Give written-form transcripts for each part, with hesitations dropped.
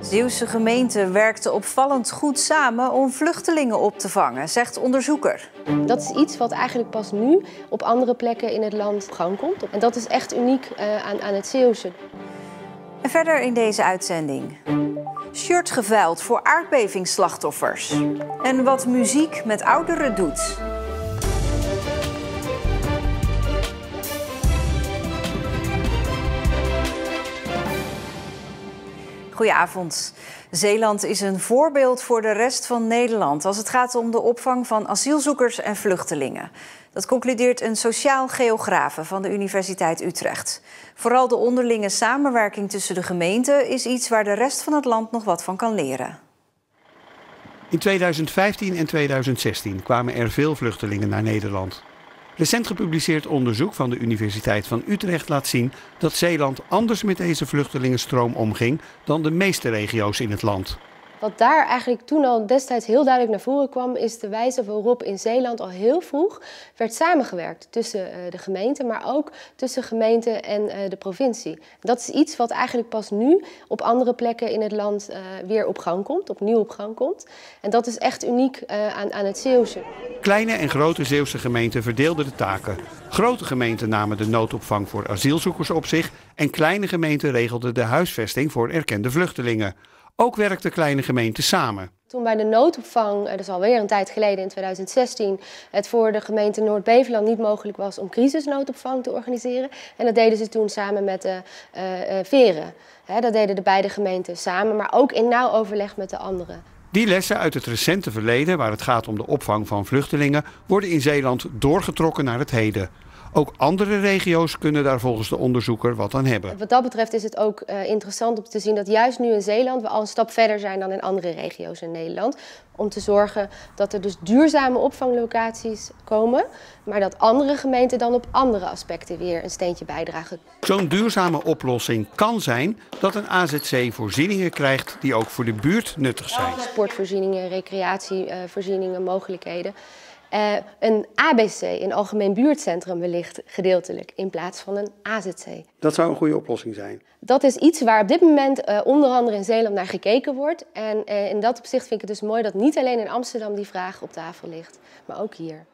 Zeeuwse gemeenten werkten opvallend goed samen om vluchtelingen op te vangen, zegt onderzoeker. Dat is iets wat eigenlijk pas nu op andere plekken in het land op gang komt. En dat is echt uniek aan het Zeeuwse. En verder in deze uitzending. Shirt geveild voor aardbevingsslachtoffers. En wat muziek met ouderen doet. Goedenavond. Zeeland is een voorbeeld voor de rest van Nederland als het gaat om de opvang van asielzoekers en vluchtelingen. Dat concludeert een sociaal geografe van de Universiteit Utrecht. Vooral de onderlinge samenwerking tussen de gemeenten is iets waar de rest van het land nog wat van kan leren. In 2015 en 2016 kwamen er veel vluchtelingen naar Nederland. Recent gepubliceerd onderzoek van de Universiteit van Utrecht laat zien dat Zeeland anders met deze vluchtelingenstroom omging dan de meeste regio's in het land. Wat daar eigenlijk toen al destijds heel duidelijk naar voren kwam, is de wijze waarop in Zeeland al heel vroeg werd samengewerkt tussen de gemeenten, maar ook tussen gemeenten en de provincie. Dat is iets wat eigenlijk pas nu op andere plekken in het land weer op gang komt, opnieuw op gang komt. En dat is echt uniek aan het Zeeuwse. Kleine en grote Zeeuwse gemeenten verdeelden de taken. Grote gemeenten namen de noodopvang voor asielzoekers op zich en kleine gemeenten regelden de huisvesting voor erkende vluchtelingen. Ook werkten kleine gemeenten samen. Toen bij de noodopvang, dat is alweer een tijd geleden in 2016, het voor de gemeente Noord-Beveland niet mogelijk was om crisisnoodopvang te organiseren. En dat deden ze toen samen met de Veren. Dat deden de beide gemeenten samen, maar ook in nauw overleg met de anderen. Die lessen uit het recente verleden, waar het gaat om de opvang van vluchtelingen, worden in Zeeland doorgetrokken naar het heden. Ook andere regio's kunnen daar volgens de onderzoeker wat aan hebben. Wat dat betreft is het ook interessant om te zien dat juist nu in Zeeland we al een stap verder zijn dan in andere regio's in Nederland. Om te zorgen dat er dus duurzame opvanglocaties komen, maar dat andere gemeenten dan op andere aspecten weer een steentje bijdragen. Zo'n duurzame oplossing kan zijn dat een AZC voorzieningen krijgt die ook voor de buurt nuttig zijn. Sportvoorzieningen, recreatievoorzieningen, mogelijkheden. Een ABC, een algemeen buurtcentrum wellicht gedeeltelijk, in plaats van een AZC. Dat zou een goede oplossing zijn. Dat is iets waar op dit moment onder andere in Zeeland naar gekeken wordt. En in dat opzicht vind ik het dus mooi dat niet alleen in Amsterdam die vraag op tafel ligt, maar ook hier.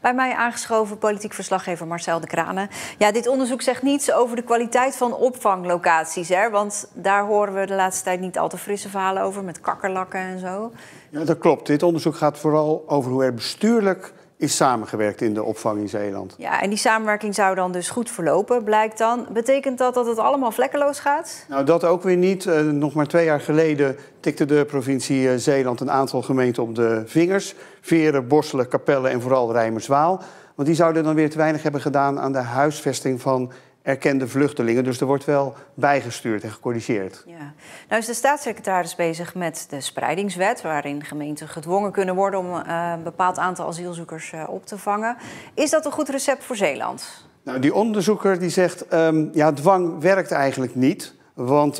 Bij mij aangeschoven politiek verslaggever Marcel de Kranen. Ja, dit onderzoek zegt niets over de kwaliteit van opvanglocaties, hè? Want daar horen we de laatste tijd niet al te frisse verhalen over, met kakkerlakken en zo. Ja, dat klopt. Dit onderzoek gaat vooral over hoe er bestuurlijk is samengewerkt in de opvang in Zeeland. Ja, en die samenwerking zou dan dus goed verlopen, blijkt dan. Betekent dat dat het allemaal vlekkeloos gaat? Nou, dat ook weer niet. Nog maar 2 jaar geleden tikte de provincie Zeeland een aantal gemeenten op de vingers. Veren, Borselen, Capelle en vooral Rijmerswaal. Want die zouden dan weer te weinig hebben gedaan aan de huisvesting van erkende vluchtelingen. Dus er wordt wel bijgestuurd en gecorrigeerd. Ja. Nou is de staatssecretaris bezig met de spreidingswet, waarin gemeenten gedwongen kunnen worden om een bepaald aantal asielzoekers op te vangen. Is dat een goed recept voor Zeeland? Nou, die onderzoeker die zegt, ja, dwang werkt eigenlijk niet. Want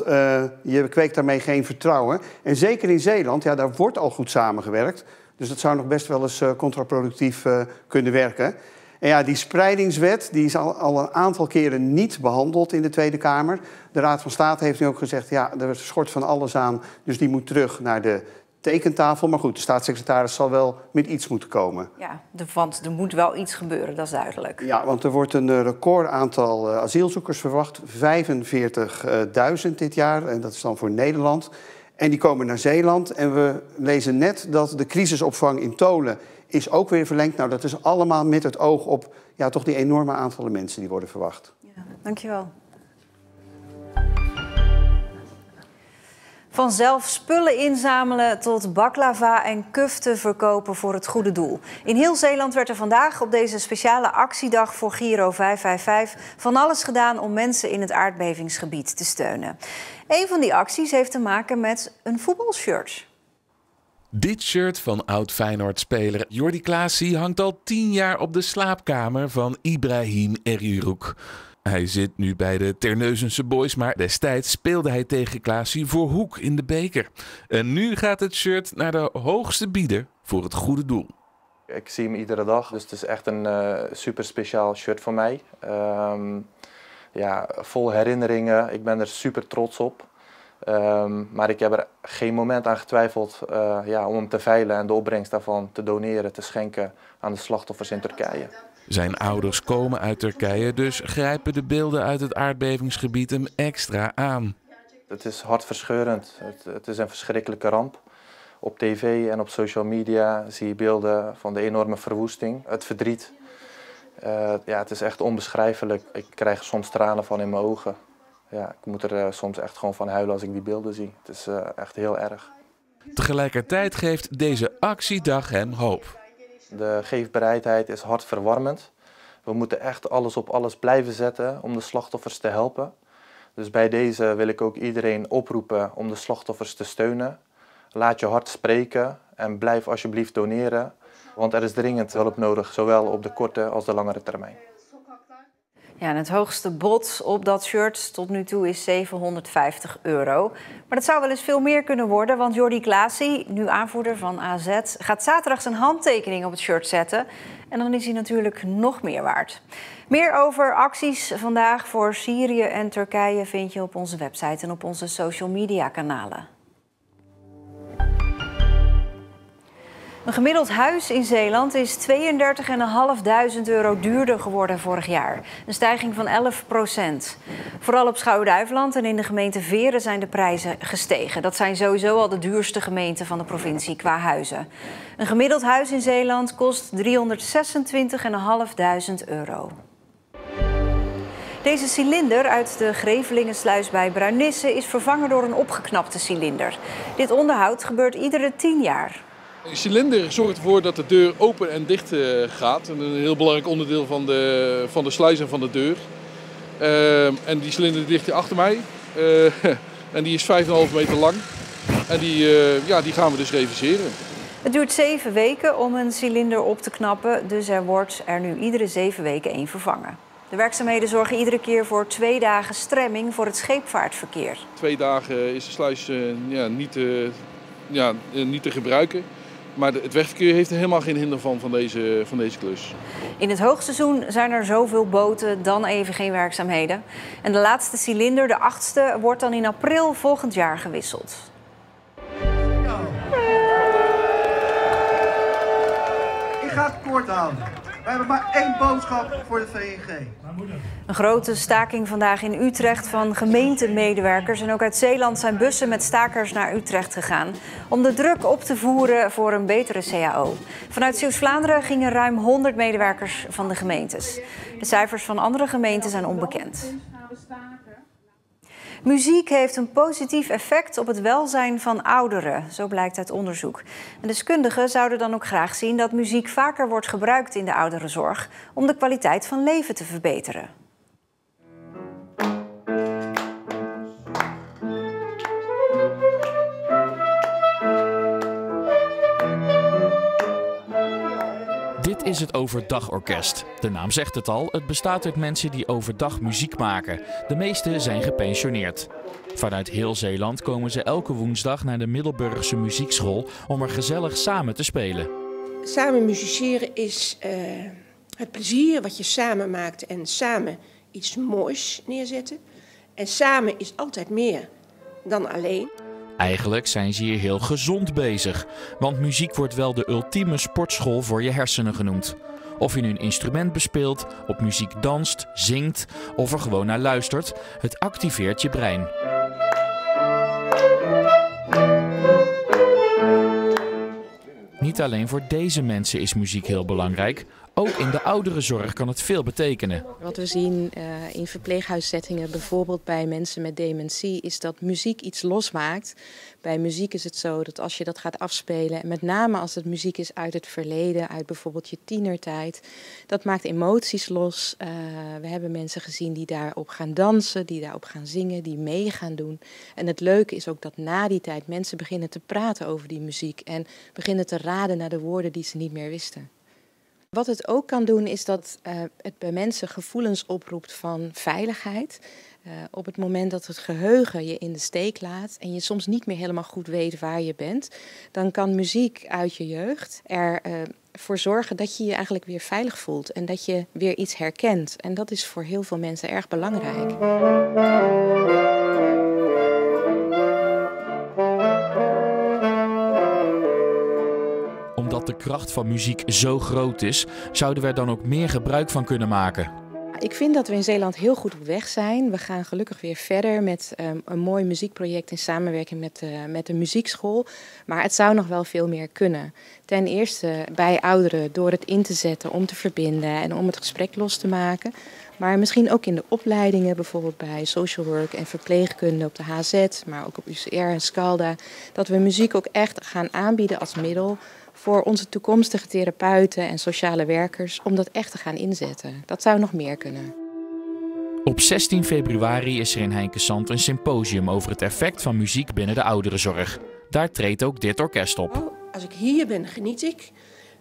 je kweekt daarmee geen vertrouwen. En zeker in Zeeland, ja, daar wordt al goed samengewerkt. Dus dat zou nog best wel eens contraproductief kunnen werken. En ja, die spreidingswet die is al een aantal keren niet behandeld in de Tweede Kamer. De Raad van State heeft nu ook gezegd, ja, er schort van alles aan. Dus die moet terug naar de tekentafel. Maar goed, de staatssecretaris zal wel met iets moeten komen. Ja, want er moet wel iets gebeuren, dat is duidelijk. Ja, want er wordt een record aantal asielzoekers verwacht. 45.000 dit jaar. En dat is dan voor Nederland. En die komen naar Zeeland. En we lezen net dat de crisisopvang in Tholen is ook weer verlengd. Nou, dat is allemaal met het oog op ja, toch die enorme aantallen mensen die worden verwacht. Ja, dankjewel. Vanzelf spullen inzamelen tot baklava en kuften verkopen voor het goede doel. In heel Zeeland werd er vandaag op deze speciale actiedag voor Giro 555 van alles gedaan om mensen in het aardbevingsgebied te steunen. Een van die acties heeft te maken met een voetbalshirt. Dit shirt van oud-Feyenoord-speler Jordi Klaasie hangt al 10 jaar op de slaapkamer van Ibrahim Erürük. Hij zit nu bij de Terneuzense Boys, maar destijds speelde hij tegen Klaasie voor Hoek in de beker. En nu gaat het shirt naar de hoogste bieder voor het goede doel. Ik zie hem iedere dag, dus het is echt een super speciaal shirt voor mij. Ja, vol herinneringen, ik ben er super trots op. Maar ik heb er geen moment aan getwijfeld om hem te veilen en de opbrengst daarvan te doneren, te schenken aan de slachtoffers in Turkije. Zijn ouders komen uit Turkije, dus grijpen de beelden uit het aardbevingsgebied hem extra aan. Het is hartverscheurend. Het is een verschrikkelijke ramp. Op tv en op social media zie je beelden van de enorme verwoesting, het verdriet. Het is echt onbeschrijfelijk. Ik krijg soms tranen van in mijn ogen. Ja, ik moet er soms echt gewoon van huilen als ik die beelden zie. Het is echt heel erg. Tegelijkertijd geeft deze actiedag hem hoop. De geefbereidheid is hartverwarmend. We moeten echt alles op alles blijven zetten om de slachtoffers te helpen. Dus bij deze wil ik ook iedereen oproepen om de slachtoffers te steunen. Laat je hart spreken en blijf alsjeblieft doneren. Want er is dringend hulp nodig, zowel op de korte als de langere termijn. Ja, en het hoogste bod op dat shirt tot nu toe is €750. Maar dat zou wel eens veel meer kunnen worden, want Jordi Klaasie, nu aanvoerder van AZ, gaat zaterdag zijn handtekening op het shirt zetten. En dan is hij natuurlijk nog meer waard. Meer over acties vandaag voor Syrië en Turkije vind je op onze website en op onze social media kanalen. Een gemiddeld huis in Zeeland is €32.500 duurder geworden vorig jaar. Een stijging van 11%. Vooral op Schouwen-Duiveland en in de gemeente Veren zijn de prijzen gestegen. Dat zijn sowieso al de duurste gemeenten van de provincie qua huizen. Een gemiddeld huis in Zeeland kost €326.500. Deze cilinder uit de Grevelingensluis bij Bruinisse is vervangen door een opgeknapte cilinder. Dit onderhoud gebeurt iedere 10 jaar. Een cilinder zorgt ervoor dat de deur open en dicht gaat. Een heel belangrijk onderdeel van de sluis en van de deur. En die cilinder ligt hier achter mij. En die is 5,5 meter lang. En die gaan we dus reviseren. Het duurt 7 weken om een cilinder op te knappen. Dus er wordt er nu iedere 7 weken één vervangen. De werkzaamheden zorgen iedere keer voor 2 dagen stremming voor het scheepvaartverkeer. 2 dagen is de sluis niet te gebruiken. Maar het wegverkeer heeft er helemaal geen hinder van deze klus. In het hoogseizoen zijn er zoveel boten, dan even geen werkzaamheden. En de laatste cilinder, de 8e, wordt dan in april volgend jaar gewisseld. Ik ga het kort houden. We hebben maar 1 boodschap voor de VNG. Een grote staking vandaag in Utrecht van gemeentemedewerkers. En ook uit Zeeland zijn bussen met stakers naar Utrecht gegaan om de druk op te voeren voor een betere CAO. Vanuit Zeeuws-Vlaanderen gingen ruim 100 medewerkers van de gemeentes. De cijfers van andere gemeenten zijn onbekend. Muziek heeft een positief effect op het welzijn van ouderen, zo blijkt uit onderzoek. En deskundigen zouden dan ook graag zien dat muziek vaker wordt gebruikt in de ouderenzorg om de kwaliteit van leven te verbeteren. Dit is het Overdagorkest. De naam zegt het al, het bestaat uit mensen die overdag muziek maken. De meeste zijn gepensioneerd. Vanuit heel Zeeland komen ze elke woensdag naar de Middelburgse muziekschool om er gezellig samen te spelen. Samen musiceren is het plezier wat je samen maakt en samen iets moois neerzetten. En samen is altijd meer dan alleen. Eigenlijk zijn ze hier heel gezond bezig, want muziek wordt wel de ultieme sportschool voor je hersenen genoemd. Of je nu een instrument bespeelt, op muziek danst, zingt of er gewoon naar luistert, het activeert je brein. Niet alleen voor deze mensen is muziek heel belangrijk, ook in de ouderenzorg kan het veel betekenen. Wat we zien in verpleeghuissettingen, bijvoorbeeld bij mensen met dementie, is dat muziek iets losmaakt. Bij muziek is het zo dat als je dat gaat afspelen, en met name als het muziek is uit het verleden, uit bijvoorbeeld je tienertijd, dat maakt emoties los. We hebben mensen gezien die daarop gaan dansen, die daarop gaan zingen, die mee gaan doen. En het leuke is ook dat na die tijd mensen beginnen te praten over die muziek en beginnen te raden naar de woorden die ze niet meer wisten. Wat het ook kan doen is dat het bij mensen gevoelens oproept van veiligheid. Op het moment dat het geheugen je in de steek laat en je soms niet meer helemaal goed weet waar je bent, dan kan muziek uit je jeugd ervoor zorgen dat je je eigenlijk weer veilig voelt en dat je weer iets herkent. En dat is voor heel veel mensen erg belangrijk. Omdat de kracht van muziek zo groot is, zouden we er dan ook meer gebruik van kunnen maken. Ik vind dat we in Zeeland heel goed op weg zijn. We gaan gelukkig weer verder met een mooi muziekproject in samenwerking met de muziekschool. Maar het zou nog wel veel meer kunnen. Ten eerste bij ouderen door het in te zetten om te verbinden en om het gesprek los te maken. Maar misschien ook in de opleidingen, bijvoorbeeld bij social work en verpleegkunde op de HZ, maar ook op UCR en Scalda. Dat we muziek ook echt gaan aanbieden als middel voor onze toekomstige therapeuten en sociale werkers om dat echt te gaan inzetten. Dat zou nog meer kunnen. Op 16 februari is er in Heinkesand een symposium over het effect van muziek binnen de ouderenzorg. Daar treedt ook dit orkest op. Als ik hier ben, geniet ik.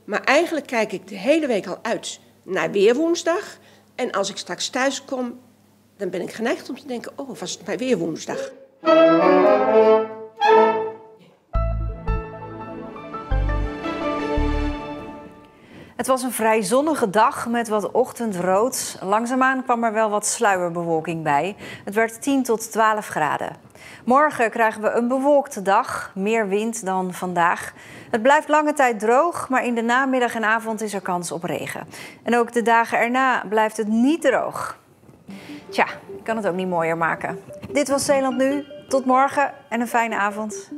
Maar eigenlijk kijk ik de hele week al uit naar weer woensdag. En als ik straks thuis kom, dan ben ik geneigd om te denken, oh, was het maar weer woensdag. Het was een vrij zonnige dag met wat ochtendrood. Langzaamaan kwam er wel wat sluierbewolking bij. Het werd 10 tot 12 graden. Morgen krijgen we een bewolkte dag, meer wind dan vandaag. Het blijft lange tijd droog, maar in de namiddag en avond is er kans op regen. En ook de dagen erna blijft het niet droog. Tja, ik kan het ook niet mooier maken. Dit was Zeeland Nu. Tot morgen en een fijne avond.